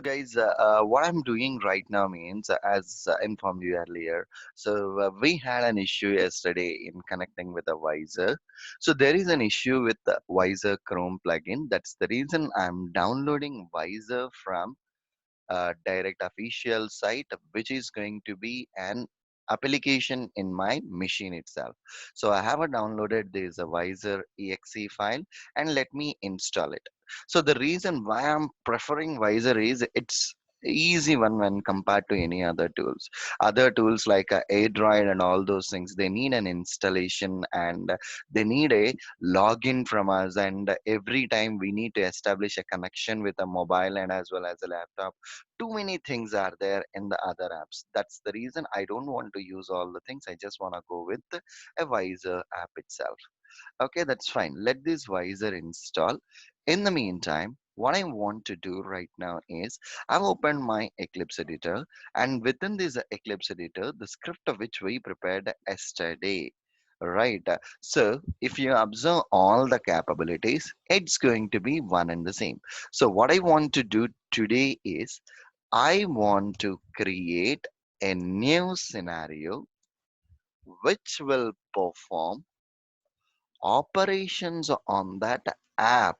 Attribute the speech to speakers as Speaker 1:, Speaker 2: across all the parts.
Speaker 1: Guys, what I'm doing right now means, as informed you earlier, we had an issue yesterday in connecting with the VYSOR. So there is an issue with the VYSOR Chrome plugin. That's the reason I'm downloading VYSOR from direct official site, which is going to be an application in my machine itself. So I have downloaded this VYSOR exe file and let me install it. So the reason why I'm preferring VYSOR is it's easy one when compared to any other tools. Other tools like Android and all those things, they need an installation and they need a login from us, and every time we need to establish a connection with a mobile and as well as a laptop. Too many things are there in the other apps. That's the reason I don't want to use all the things. I just want to go with a VYSOR app itself. Okay, that's fine. Let this VYSOR install. In the meantime, what I want to do right now is I've opened my Eclipse editor, and within this Eclipse editor, the script of which we prepared yesterday. Right. So if you observe all the capabilities, it's going to be one and the same. So what I want to do today is I want to create a new scenario which will perform operations on that app.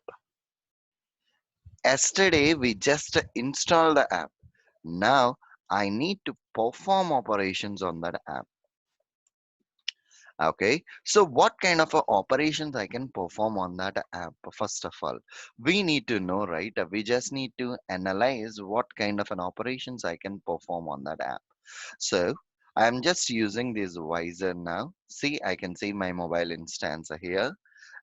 Speaker 1: Yesterday, we just installed the app. Now, I need to perform operations on that app. Okay, so what kind of operations I can perform on that app? First of all, we need to know, right? We just need to analyze what kind of an operations I can perform on that app. So I'm just using this visor now. See, I can see my mobile instance here.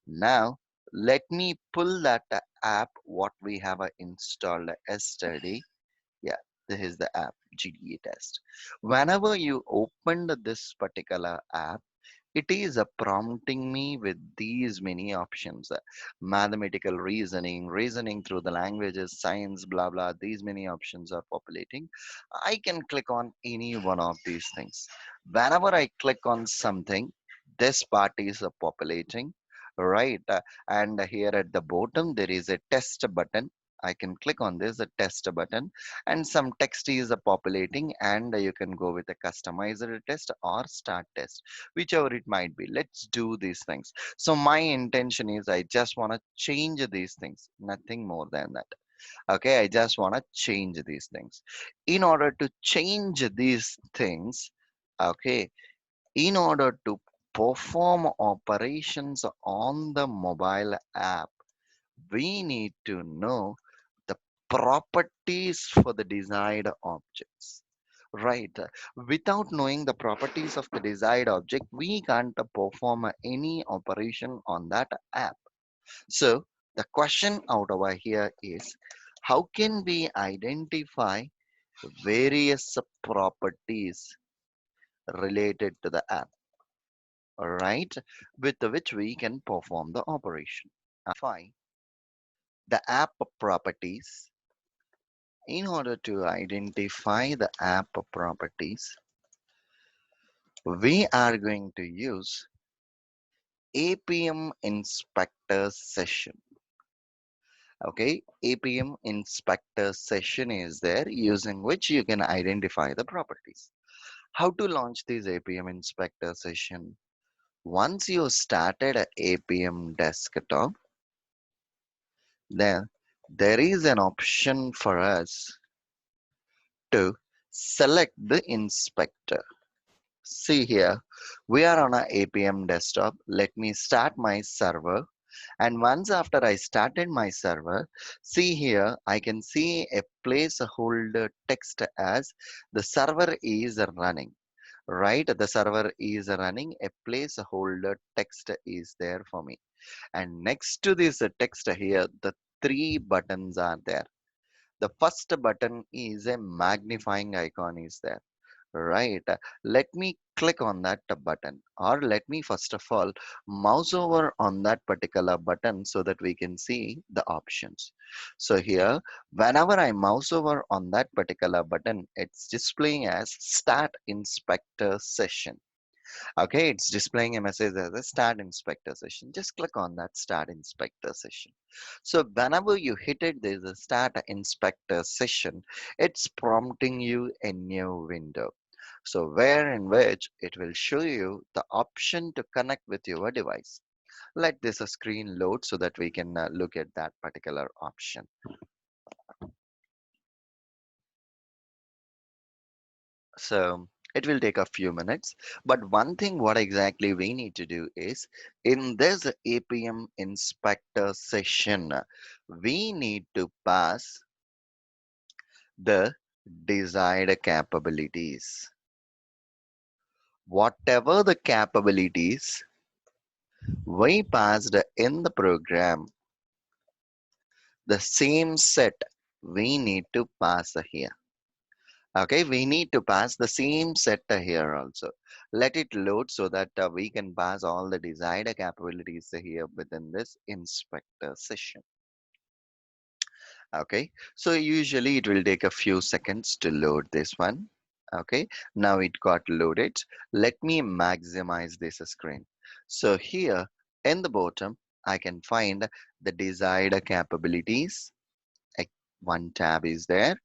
Speaker 1: Now, let me pull that app what we have installed yesterday. Yeah, this is the app GDA test. Whenever you opened this particular app, it is prompting me with these many options: mathematical reasoning, reasoning through the languages, science, blah blah. These many options are populating. I can click on any one of these things. Whenever I click on something, this part is populating, right? And here at the bottom, there is a test button. I can click on this, the test button, and some text is populating, and you can go with a customizer test or start test, whichever it might be. Let's do these things. So my intention is I just want to change these things, nothing more than that. Okay, I just want to change these things. In order to change these things, okay, in order to perform operations on the mobile app, we need to know the properties for the desired objects. Right. Without knowing the properties of the desired object, we can't perform any operation on that app. So the question out over here is, how can we identify various properties related to the app, right, with which we can perform the operation? Find the app properties. In order to identify the app properties, we are going to use Appium inspector session. Okay, Appium inspector session is there using which you can identify the properties. How to launch this Appium inspector session? Once you started a Appium desktop, then there is an option for us to select the inspector. See here, we are on a Appium desktop. Let me start my server. And once after I started my server, see here, I can see a placeholder text as the server is running. Right? The server is running, a placeholder text is there for me. And next to this text here, the three buttons are there. The first button is a magnifying icon is there. Right. Let me click on that button, or let me first of all mouse over on that particular button so that we can see the options. So here, whenever I mouse over on that particular button, it's displaying as Start Inspector Session. Okay, it's displaying a message as a start inspector session. Just click on that start inspector session. So whenever you hit it, there's a start inspector session. It's prompting you a new window. So where in which it will show you the option to connect with your device. Let this screen load so that we can look at that particular option. So it will take a few minutes. But one thing what exactly we need to do is in this Appium inspector session, we need to pass the desired capabilities. Whatever the capabilities we passed in the program, the same set we need to pass here. Okay, we need to pass the same set here also. Let it load so that we can pass all the desired capabilities here within this inspector session. Okay, so usually it will take a few seconds to load this one. Okay, now it got loaded. Let me maximize this screen. So here in the bottom, I can find the desired capabilities. Like, one tab is there,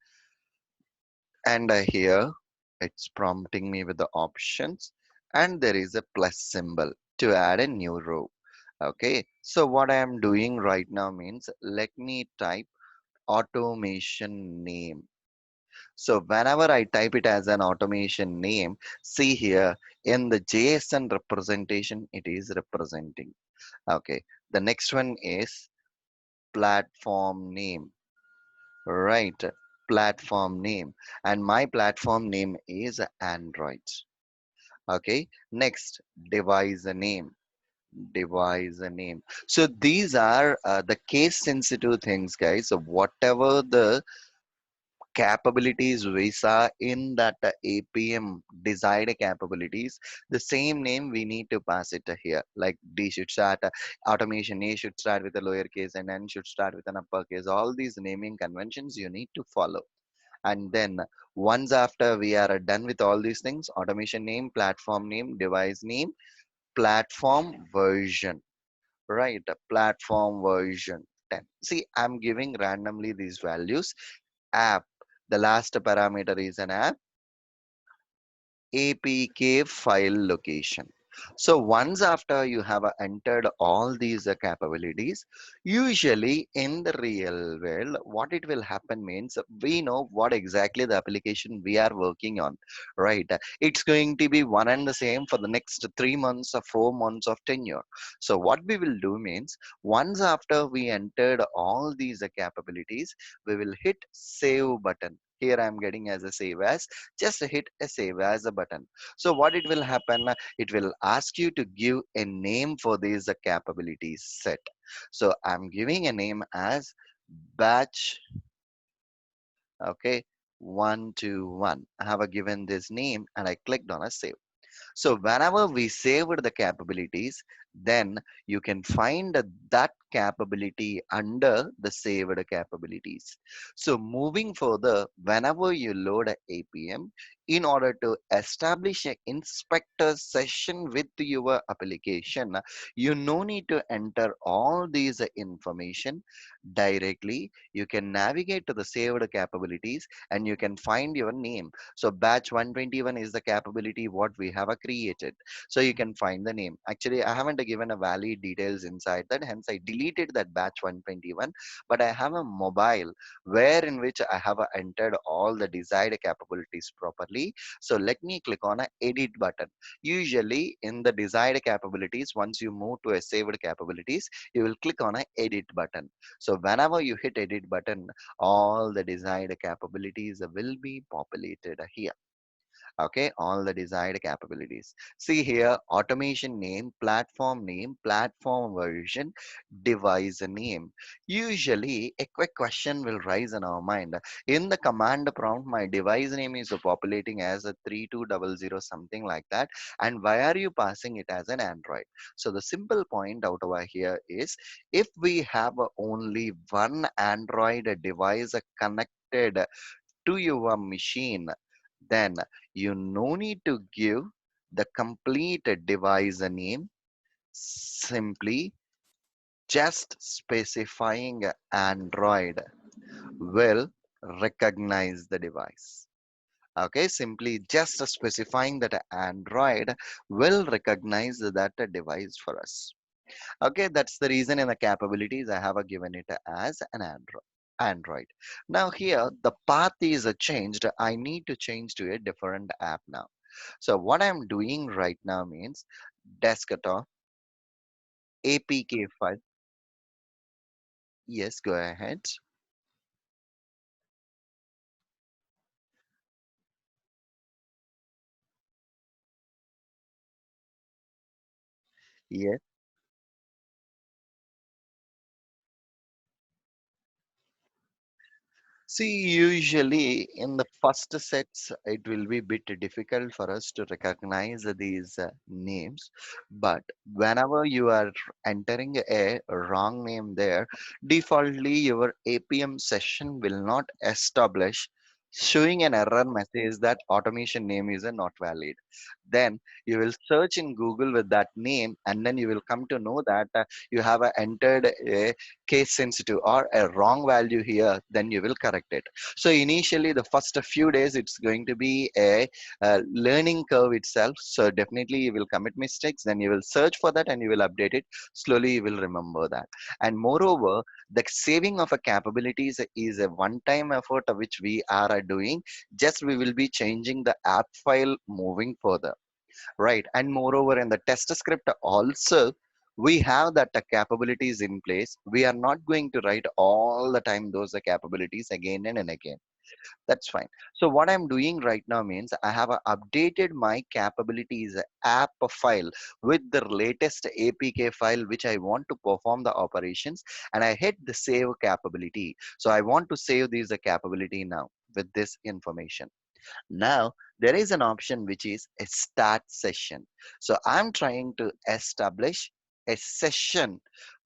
Speaker 1: and here it's prompting me with the options, and there is a plus symbol to add a new row. Okay, so what I am doing right now means let me type automation name. So whenever I type it as an automation name, see here in the JSON representation, it is representing. Okay, the next one is platform name, right? Platform name, and my platform name is Android. Okay, next device name. So these are the case sensitive things, guys. So whatever the capabilities we saw in that Appium desired capabilities, the same name we need to pass it here. Like D should start, automation A should start with a lowercase and N should start with an uppercase. All these naming conventions you need to follow. And then once after we are done with all these things, automation name, platform name, device name, platform version, right? Platform version 10. See, I'm giving randomly these values. App, the last parameter is an app, APK file location. So once after you have entered all these capabilities, usually in the real world, what it will happen means we know what exactly the application we are working on, right? It's going to be one and the same for the next 3 months or 4 months of tenure. So what we will do means once after we entered all these capabilities, we will hit save button. Here I am getting as a save as, just hit a save as a button. So what it will happen, it will ask you to give a name for these capabilities set. So I'm giving a name as batch, okay, 121. I have given this name and I clicked on a save. So whenever we saved the capabilities, then you can find that capability under the saved capabilities. So moving further, whenever you load a APM, in order to establish an inspector session with your application, you no need to enter all these information directly. You can navigate to the saved capabilities and you can find your name. So batch 121 is the capability what we have created. So you can find the name. Actually, I haven't given a valid details inside that, hence I deleted that batch 121. But I have a mobile where in which I have entered all the desired capabilities properly. So let me click on a edit button. Usually in the desired capabilities, once you move to a saved capabilities, you will click on a edit button. So whenever you hit edit button, all the desired capabilities will be populated here. Okay, all the desired capabilities. See here, automation name, platform version, device name. Usually a quick question will rise in our mind. In the command prompt, my device name is populating as a 3200 something like that, and why are you passing it as an Android? So the simple point out over here is, if we have only one Android device connected to your machine, then you no need to give the complete device name, simply just specifying Android will recognize the device. Okay, simply just specifying that Android will recognize that device for us. Okay, that's the reason in the capabilities I have given it as an Android. Now here the path is changed. I need to change to a different app now. So what I'm doing right now means desktop APK file. Yes, go ahead. Yes. See, usually in the first sets, it will be bit difficult for us to recognize these names. But whenever you are entering a wrong name there, defaultly your Appium session will not establish, showing an error message that automation name is not valid. Then you will search in Google with that name, and then you will come to know that you have entered a case sensitive or a wrong value here. Then you will correct it. So initially the first few days it's going to be a learning curve itself. So definitely you will commit mistakes, then you will search for that and you will update it. Slowly you will remember that. And moreover, the saving of a capabilities is a one time effort which we are doing. Just we will be changing the app file moving further, right? And moreover, in the test script also, we have that capabilities in place. We are not going to write all the time those capabilities again and again. That's fine. So what I'm doing right now means I have updated my capabilities app file with the latest APK file which I want to perform the operations, and I hit the save capability. So I want to save these capability now with this information. Now, there is an option which is a start session. So I'm trying to establish a session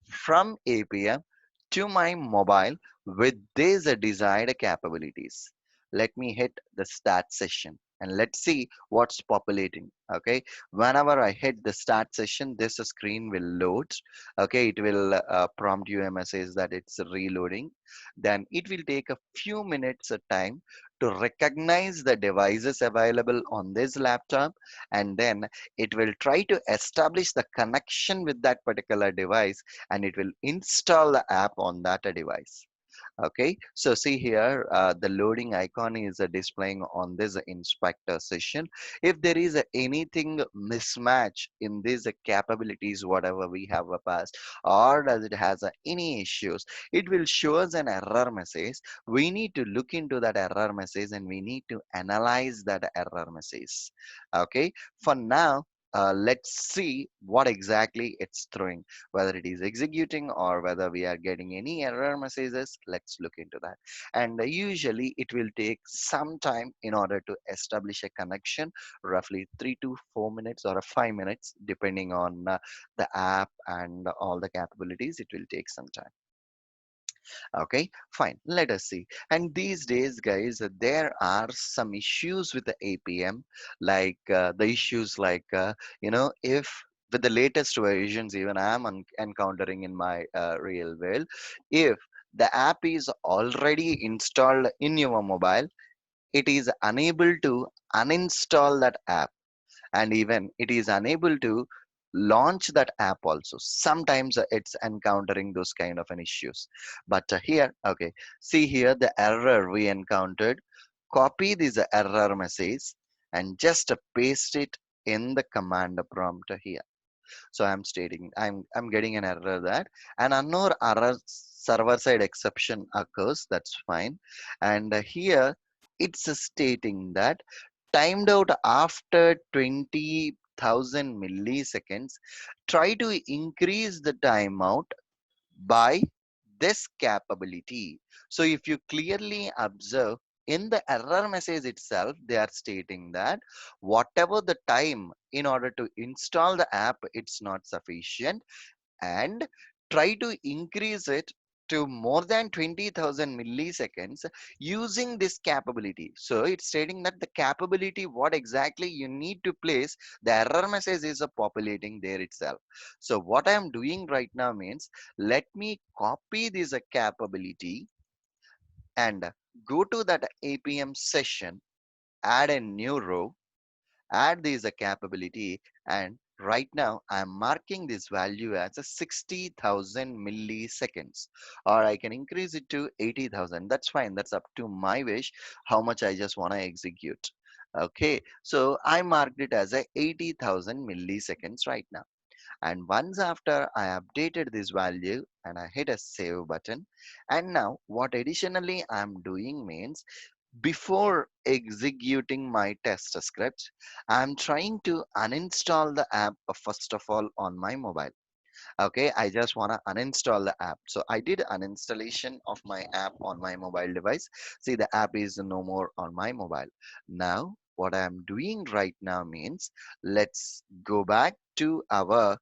Speaker 1: from Appium to my mobile with these desired capabilities. Let me hit the start session and let's see what's populating. Okay, whenever I hit the start session, this screen will load. Okay, it will prompt you a message that it's reloading. Then it will take a few minutes of time to recognize the devices available on this laptop, and then it will try to establish the connection with that particular device, and it will install the app on that device. Okay, so see here, the loading icon is displaying on this inspector session. If there is anything mismatch in these capabilities, whatever we have passed, or does it has any issues, it will show us an error message. We need to look into that error message and we need to analyze that error message. Okay, for now, let's see what exactly it's throwing, whether it is executing or whether we are getting any error messages. Let's look into that. And usually it will take some time in order to establish a connection, roughly 3 to 4 minutes or 5 minutes, depending on the app and all the capabilities. It will take some time. Okay, fine. Let us see. And these days, guys, there are some issues with the APM, like the issues like, if with the latest versions, even I'm encountering in my real world, if the app is already installed in your mobile, it is unable to uninstall that app, and even it is unable to launch that app also. Sometimes it's encountering those kind of an issues. But here, okay, see here the error we encountered. Copy this error message and just paste it in the command prompt here. So I'm stating I'm getting an error that an unknown error server side exception occurs. That's fine. And here it's stating that timed out after 20,000 milliseconds. Try to increase the timeout by this capability. So if you clearly observe in the error message itself, they are stating that whatever the time in order to install the app, it's not sufficient, and try to increase it to more than 20,000 milliseconds using this capability. So it's stating that the capability, what exactly you need to place, the error message is populating there itself. So what I am doing right now means, let me copy this capability and go to that Appium session, add a new row, add this a capability, and right now I'm marking this value as a 60,000 milliseconds, or I can increase it to 80,000. That's fine, that's up to my wish how much I just want to execute. Okay, so I marked it as a 80,000 milliseconds right now. And once after I updated this value and I hit a save button, and now what additionally I'm doing means, before executing my test script, I'm trying to uninstall the app first of all on my mobile. Okay, I just want to uninstall the app. So I did uninstallation of my app on my mobile device. See, the app is no more on my mobile. Now, what I'm doing right now means, let's go back to our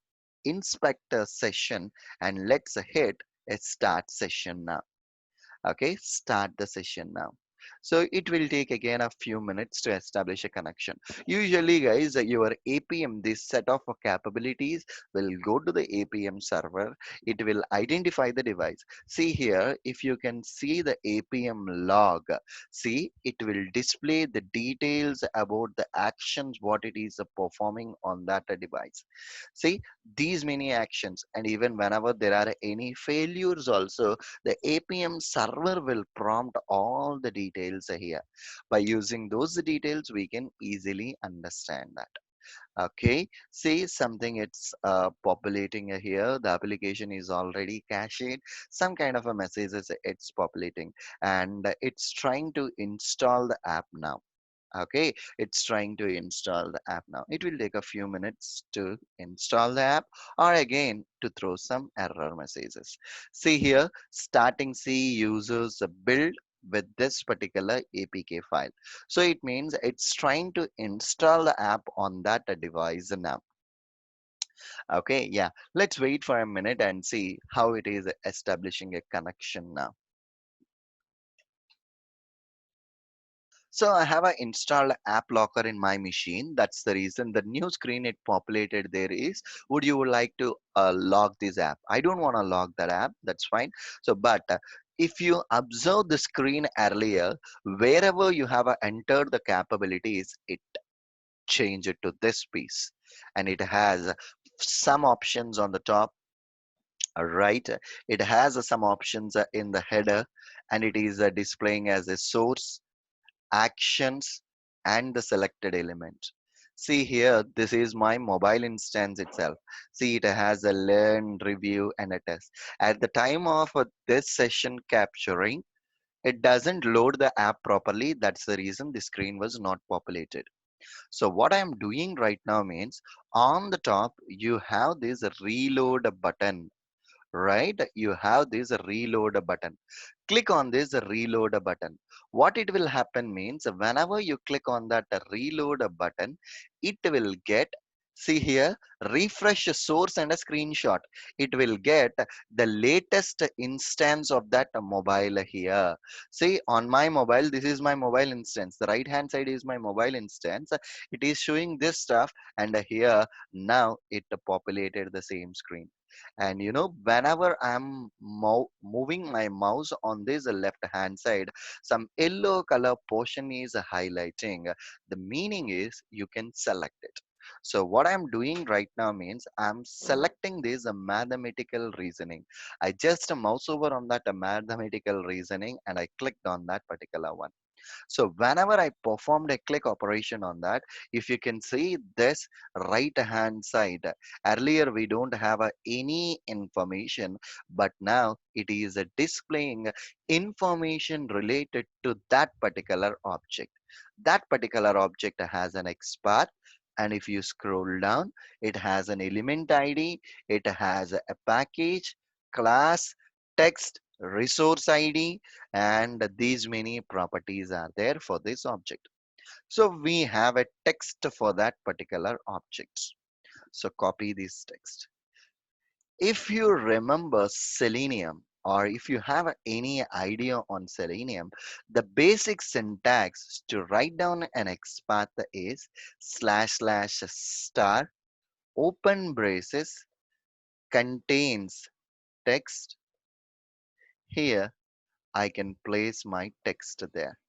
Speaker 1: inspector session and let's hit a start session now. Okay, start the session now. So it will take again a few minutes to establish a connection. Usually guys, your Appium, this set of capabilities will go to the Appium server. It will identify the device. See here, if you can see the Appium log, see, it will display the details about the actions what it is performing on that device. See, these many actions, and even whenever there are any failures also, the Appium server will prompt all the details here. By using those details, we can easily understand that. Okay, see something, it's populating here. The application is already cached. Some kind of a message is it's populating, and it's trying to install the app now. Okay, it's trying to install the app now. It will take a few minutes to install the app, or again to throw some error messages. See here, starting C users build with this particular APK file. So it means it's trying to install the app on that device now. Okay, yeah, let's wait for a minute and see how it is establishing a connection now. So I have installed App Locker in my machine. That's the reason the new screen it populated there is, would you like to log this app? I don't want to log that app. That's fine. So, but if you observe the screen earlier, wherever you have entered the capabilities, it change it to this piece, and it has some options on the top. Right, it has some options in the header, and it is displaying as a source, actions, and the selected element. See here, this is my mobile instance itself. See, it has a learn, review, and a test. At the time of this session capturing, it doesn't load the app properly. That's the reason the screen was not populated. So what I'm doing right now means, on the top, you have this reload button, right? You have this reload button. Click on this reload button. What it will happen means, whenever you click on that reload button, it will get, see here, refresh source and a screenshot. It will get the latest instance of that mobile here. See, on my mobile, this is my mobile instance. The right hand side is my mobile instance. It is showing this stuff, and here now it populated the same screen. And you know, whenever I'm moving my mouse on this left hand side, some yellow color portion is highlighting. The meaning is you can select it. So what I'm doing right now means I'm selecting this mathematical reasoning. I just mouse over on that mathematical reasoning and I clicked on that particular one. So whenever I performed a click operation on that, if you can see this right hand side, earlier we don't have any information, but now it is displaying information related to that particular object. That particular object has an XPath. And if you scroll down, it has an element ID, it has a package, class, text, resource ID, and these many properties are there for this object. So we have a text for that particular object. So copy this text. If you remember Selenium or if you have any idea on Selenium, the basic syntax to write down an XPath is slash slash star open braces contains text. Here I can place my text there,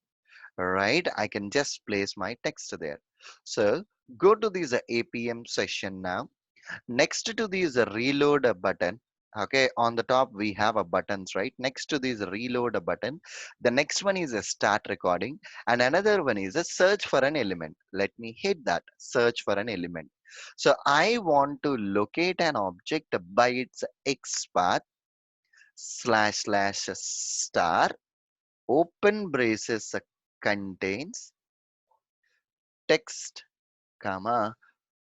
Speaker 1: right? I can just place my text there. So go to this Appium session now. Next to this reload button, okay, on the top we have a buttons, right? Next to this reload button, the next one is a start recording, and another one is a search for an element. Let me hit that search for an element. So I want to locate an object by its XPath slash slash star open braces contains text, comma,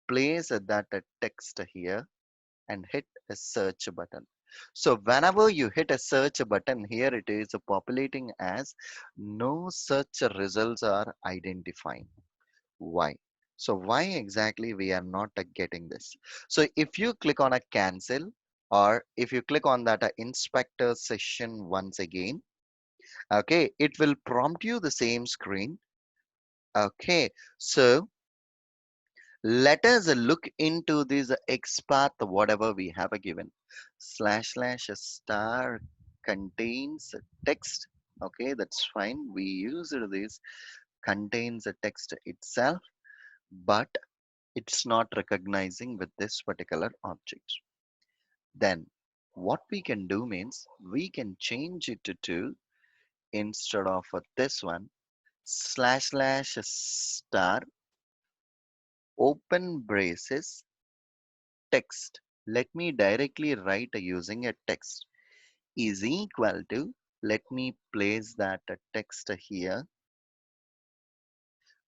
Speaker 1: place that text here and hit a search button. So whenever you hit a search button here, it is populating as no such results are identifying. Why? So why exactly we are not getting this? So if you click on a cancel, or if you click on that inspector session once again, okay, it will prompt you the same screen. Okay, so let us look into this XPath, whatever we have given. Slash slash star contains text. Okay, that's fine. We use this contains a text itself, but it's not recognizing with this particular object. Then what we can do means we can change it to instead of this one slash slash star open braces text. Let me directly write using a text is equal to, let me place that text here.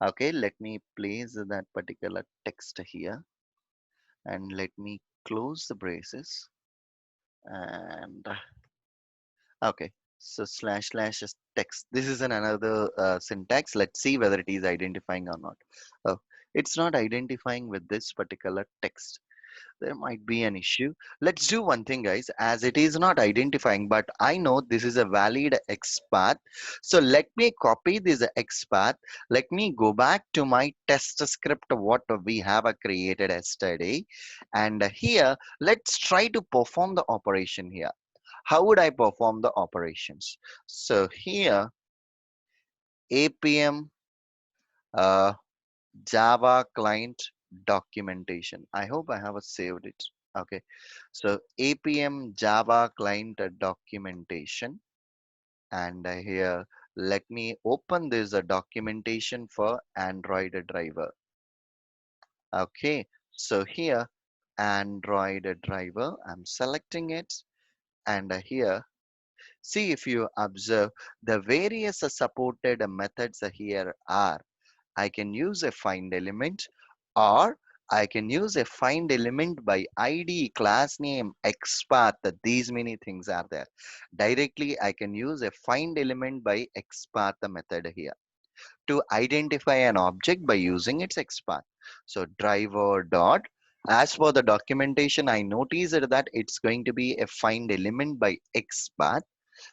Speaker 1: Okay, let me place that particular text here and let me close the braces and okay. So slash slash is text. This is another syntax. Let's see whether it is identifying or not. Oh, it's not identifying with this particular text. There might be an issue. Let's do one thing, guys, as it is not identifying, but I know this is a valid XPath. So let me copy this XPath. Let me go back to my test script, what we have created yesterday. And here, let's try to perform the operation here. How would I perform the operations? So here, Appium uh, Java client documentation. I hope I have saved it. Okay. So Appium Java client documentation. And here, let me open this documentation for Android driver. Okay. So here, Android driver, I'm selecting it. And here, see if you observe the various supported methods here are I can use a find element, or I can use a find element by ID, class name, XPath. These many things are there. Directly, I can use a find element by XPath method here to identify an object by using its XPath. So driver dot. As for the documentation, I noticed that it's going to be a find element by XPath.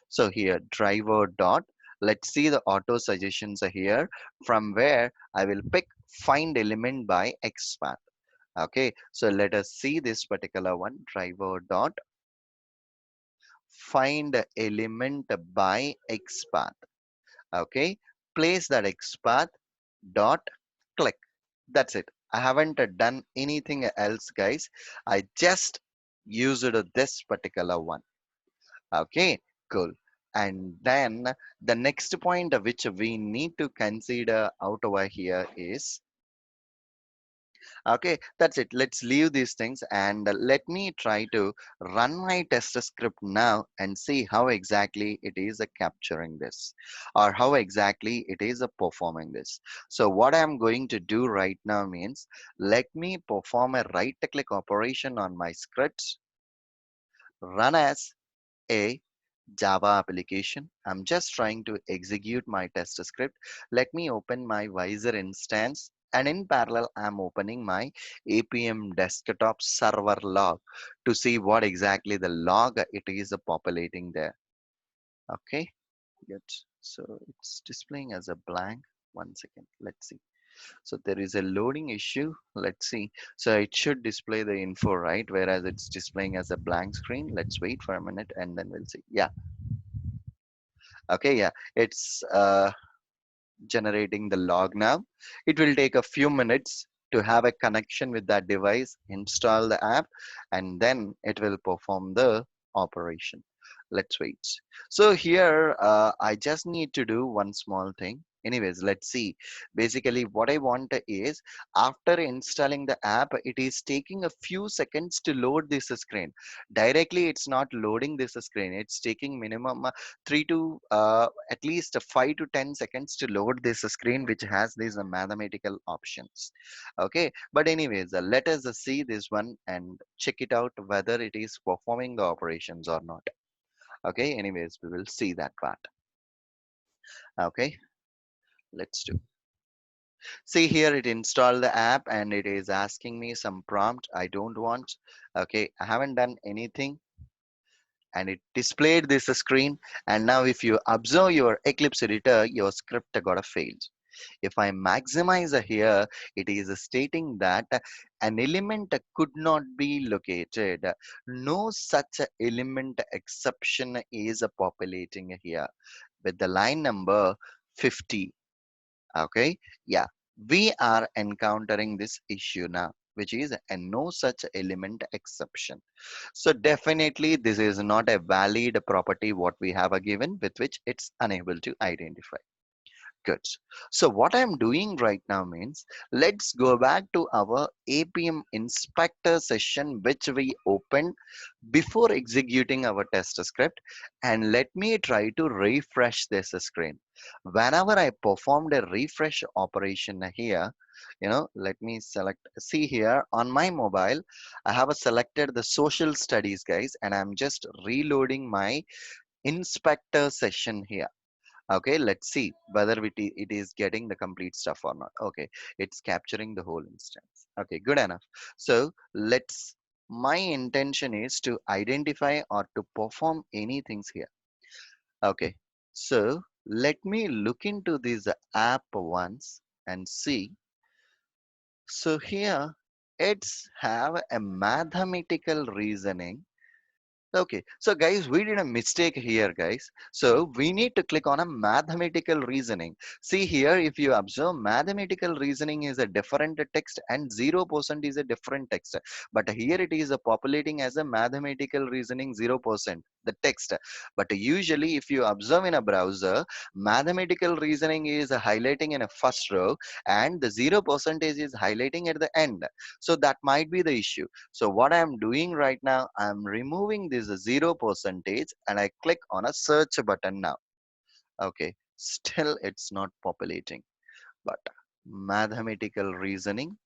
Speaker 1: So here driver dot, let's see the auto suggestions are here from where I will pick find element by XPath. Okay, so let us see this particular one driver dot find element by XPath. Okay, place that XPath dot click. That's it. I haven't done anything else, guys. I just used this particular one. Okay, cool. And then the next point which we need to consider out over here is, okay, that's it. Let's leave these things and let me try to run my test script now and see how exactly it is capturing this or how exactly it is performing this. So what I'm going to do right now means let me perform a right click operation on my scripts, run as a Java application. I'm just trying to execute my test script. Let me open my VYSOR instance. And in parallel, I'm opening my Appium desktop server log to see what exactly the log it is populating there. Okay, good. So it's displaying as a blank. One second, let's see. So there is a loading issue. Let's see. So it should display the info, right? Whereas it's displaying as a blank screen. Let's wait for a minute and then we'll see. Yeah. Okay. Yeah. It's generating the log now. It will take a few minutes to have a connection with that device, install the app, and then it will perform the operation. Let's wait. So here, I just need to do one small thing. Anyways, let's see. Basically, what I want is after installing the app, it is taking a few seconds to load this screen. Directly, it's not loading this screen. It's taking minimum 3 to at least 5 to 10 seconds to load this screen which has these mathematical options. Okay, but anyways, let us see this one and check it out whether it is performing the operations or not. Okay, anyways, we will see that part. Okay, let's do. See here, it installed the app and it is asking me some prompt I don't want. Okay, I haven't done anything and it displayed this screen. And now if you observe your Eclipse editor, your script got a failed. If I maximize here, it is stating that an element could not be located. No such element exception is populating here with the line number 50. Okay, yeah, we are encountering this issue now, which is a no such element exception. So definitely this is not a valid property what we have a given with which it's unable to identify. Good. So what I'm doing right now means let's go back to our Appium inspector session which we opened before executing our test script, and let me try to refresh this screen. Whenever I performed a refresh operation here, let me select, see here on my mobile, I have selected the social studies guys, and I'm just reloading my inspector session here. Okay, let's see whether it is getting the complete stuff or not. Okay, it's capturing the whole instance. Okay, good enough. So let's, my intention is to identify or to perform any things here. Okay, so let me look into this app once and see. So here it's have a mathematical reasoning. Okay, so guys, we did a mistake here, guys. So we need to click on a mathematical reasoning. See here, if you observe, mathematical reasoning is a different text and 0% is a different text. But here it is populating as a mathematical reasoning 0%, the text. But usually if you observe in a browser, mathematical reasoning is highlighting in a first row and the 0% is highlighting at the end. So that might be the issue. So what I'm doing right now, I'm removing this 0% and I click on a search button now. Okay, still it's not populating, but mathematical reasoning,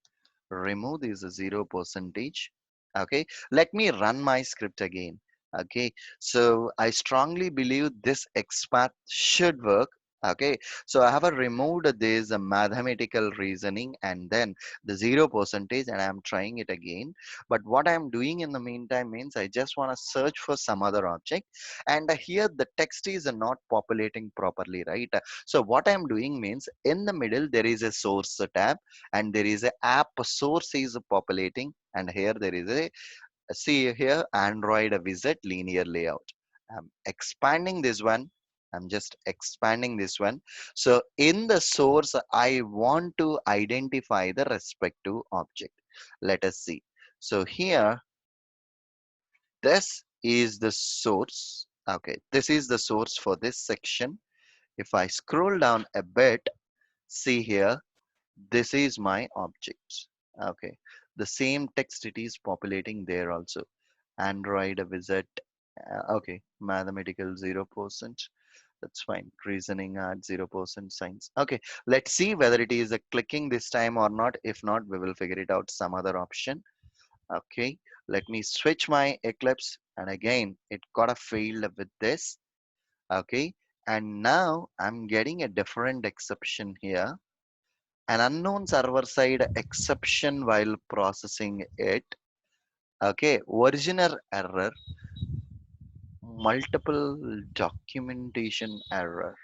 Speaker 1: remove this 0%. Okay, let me run my script again. Okay, so I strongly believe this XPath should work. Okay, so I have removed this mathematical reasoning and then the 0% and I'm trying it again. But what I'm doing in the meantime means I just want to search for some other object, and here the text is not populating properly, right? So what I'm doing means in the middle there is a source tab and there is a app source is populating, and here there is a, see here, Android visit linear layout. I'm expanding this one. I'm just expanding this one. So in the source I want to identify the respective object. Let us see. So here this is the source. Okay, this is the source for this section. If I scroll down a bit, see here, this is my object. Okay, the same text it is populating there also. Android visit. Okay, mathematical 0%. That's fine. Reasoning at 0% science. Okay, let's see whether it is a clicking this time or not. If not, we will figure it out some other option. Okay, let me switch my Eclipse, and again it got a failed with this. Okay, and now I'm getting a different exception here, an unknown server side exception while processing it. Okay, original error, multiple documentation error.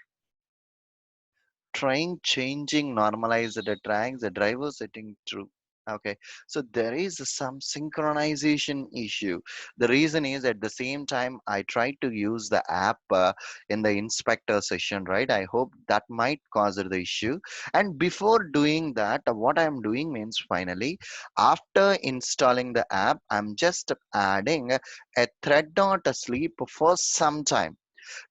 Speaker 1: Trying changing normalize the tracks, the driver setting true. Okay, so there is some synchronization issue. The reason is at the same time I tried to use the app in the inspector session, right? I hope that might cause the issue. And before doing that, what I'm doing means finally, after installing the app, I'm just adding a thread not asleep for some time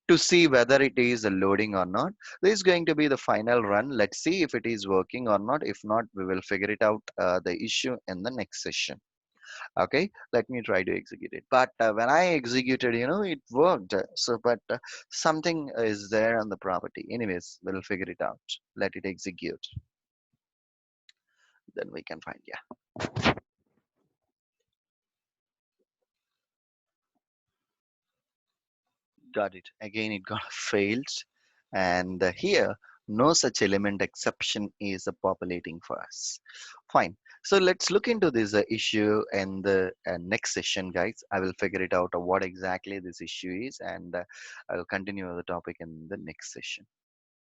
Speaker 1: to see whether it is loading or not. This is going to be the final run. Let's see if it is working or not. If not, we will figure it out the issue in the next session. Okay, let me try to execute it. But when I executed, it worked. So, but something is there on the property. Anyways, we'll figure it out. Let it execute. Then we can find, yeah. Got it. Again, it got failed. And here, no such element exception is populating for us. Fine. So let's look into this issue in the next session, guys. I will figure it out what exactly this issue is, and I will continue the topic in the next session.